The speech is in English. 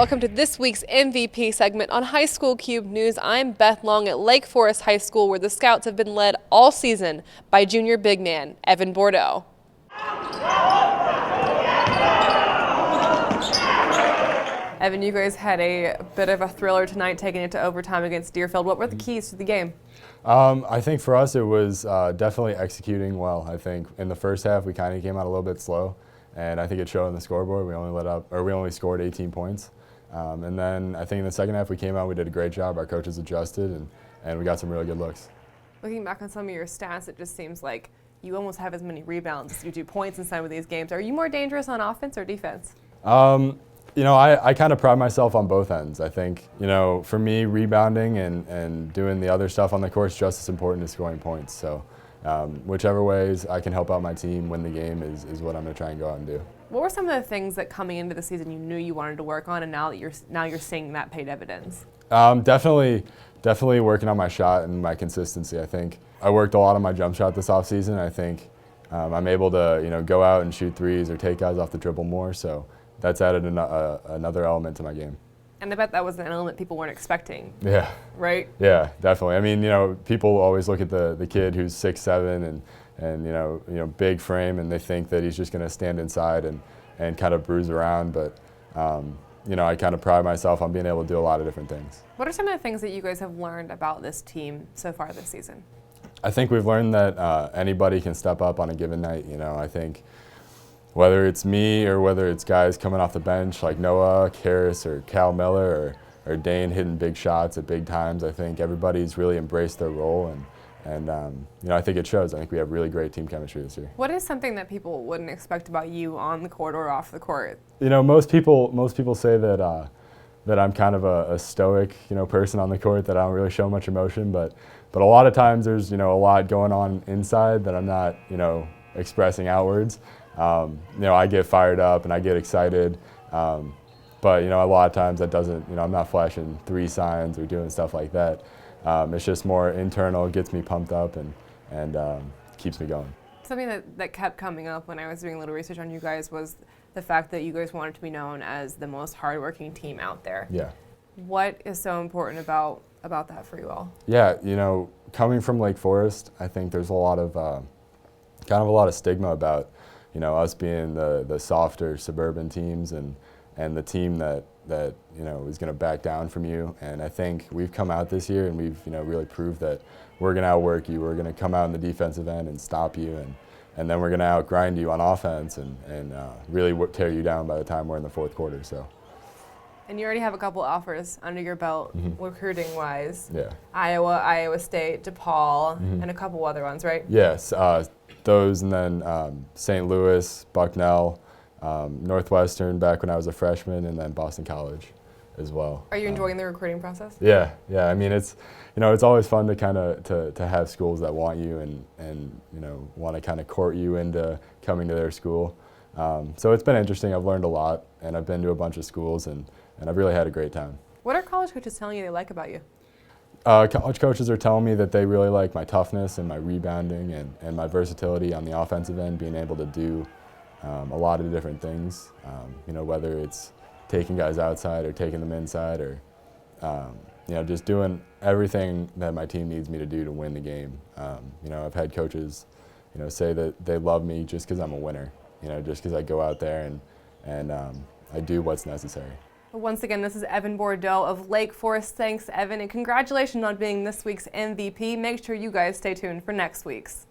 Welcome to this week's MVP segment on High School Cube News. I'm Beth Long at Lake Forest High School, where the Scouts have been led all season by junior big man Evan Boudreaux. Evan, you guys had a bit of a thriller tonight, taking it to overtime against Deerfield. What were the keys to the game? I think for us it was definitely executing well. I think in the first half we kind of came out a little bit slow, and I think it showed on the scoreboard. We only scored 18 points. And then I think in the second half we came out, we did a great job. Our coaches adjusted, and we got some really good looks. Looking back on some of your stats, it just seems like you almost have as many rebounds as you do points in some of these games. Are you more dangerous on offense or defense? I kind of pride myself on both ends. I think, for me, rebounding and doing the other stuff on the court is just as important as scoring points. So whichever ways I can help out my team win the game is what I'm going to try and go out and do. What were some of the things that coming into the season you knew you wanted to work on, and now you're seeing that paid evidence? Definitely working on my shot and my consistency. I think I worked a lot on my jump shot this offseason. I think I'm able to go out and shoot threes or take guys off the dribble more. So that's added another element to my game. And I bet that was an element people weren't expecting. Yeah. Right? Yeah, definitely. I mean, people always look at the kid who's 6'7" and big frame, and they think that he's just going to stand inside and kind of bruise around. But I kind of pride myself on being able to do a lot of different things. What are some of the things that you guys have learned about this team so far this season? I think we've learned that anybody can step up on a given night. I think whether it's me or whether it's guys coming off the bench like Noah, Karras, or Cal Miller, or Dane hitting big shots at big times, I think everybody's really embraced their role, and I think it shows. I think we have really great team chemistry this year. What is something that people wouldn't expect about you on the court or off the court? Most people say that I'm kind of a stoic person on the court, that I don't really show much emotion, but a lot of times there's a lot going on inside that I'm not expressing outwards. I get fired up and I get excited, but a lot of times that doesn't, I'm not flashing 3 signs or doing stuff like that. It's just more internal, gets me pumped up and keeps me going. Something that kept coming up when I was doing a little research on you guys was the fact that you guys wanted to be known as the most hardworking team out there. Yeah. What is so important about that for you all? Yeah, coming from Lake Forest, I think there's a lot of stigma about us being the softer suburban teams and the team that is going to back down from you. And I think we've come out this year and we've really proved that we're going to outwork you. We're going to come out in the defensive end and stop you, and then we're going to outgrind you on offense and really tear you down by the time we're in the fourth quarter. So. And you already have a couple offers under your belt, recruiting-wise. Yeah. Iowa, Iowa State, DePaul, and a couple other ones, right? Yes, those, and then St. Louis, Bucknell, Northwestern back when I was a freshman, and then Boston College as well. Are you enjoying the recruiting process? Yeah. I mean, it's always fun to kind of to have schools that want you and want to kind of court you into coming to their school. So it's been interesting. I've learned a lot, and I've been to a bunch of schools, and I've really had a great time. What are college coaches telling you they like about you? College coaches are telling me that they really like my toughness and my rebounding and my versatility on the offensive end, being able to do a lot of different things, whether it's taking guys outside or taking them inside or just doing everything that my team needs me to do to win the game. I've had coaches say that they love me just because I'm a winner, just because I go out there and I do what's necessary. Once again, this is Evan Boudreaux of Lake Forest. Thanks, Evan, and congratulations on being this week's MVP. Make sure you guys stay tuned for next week's.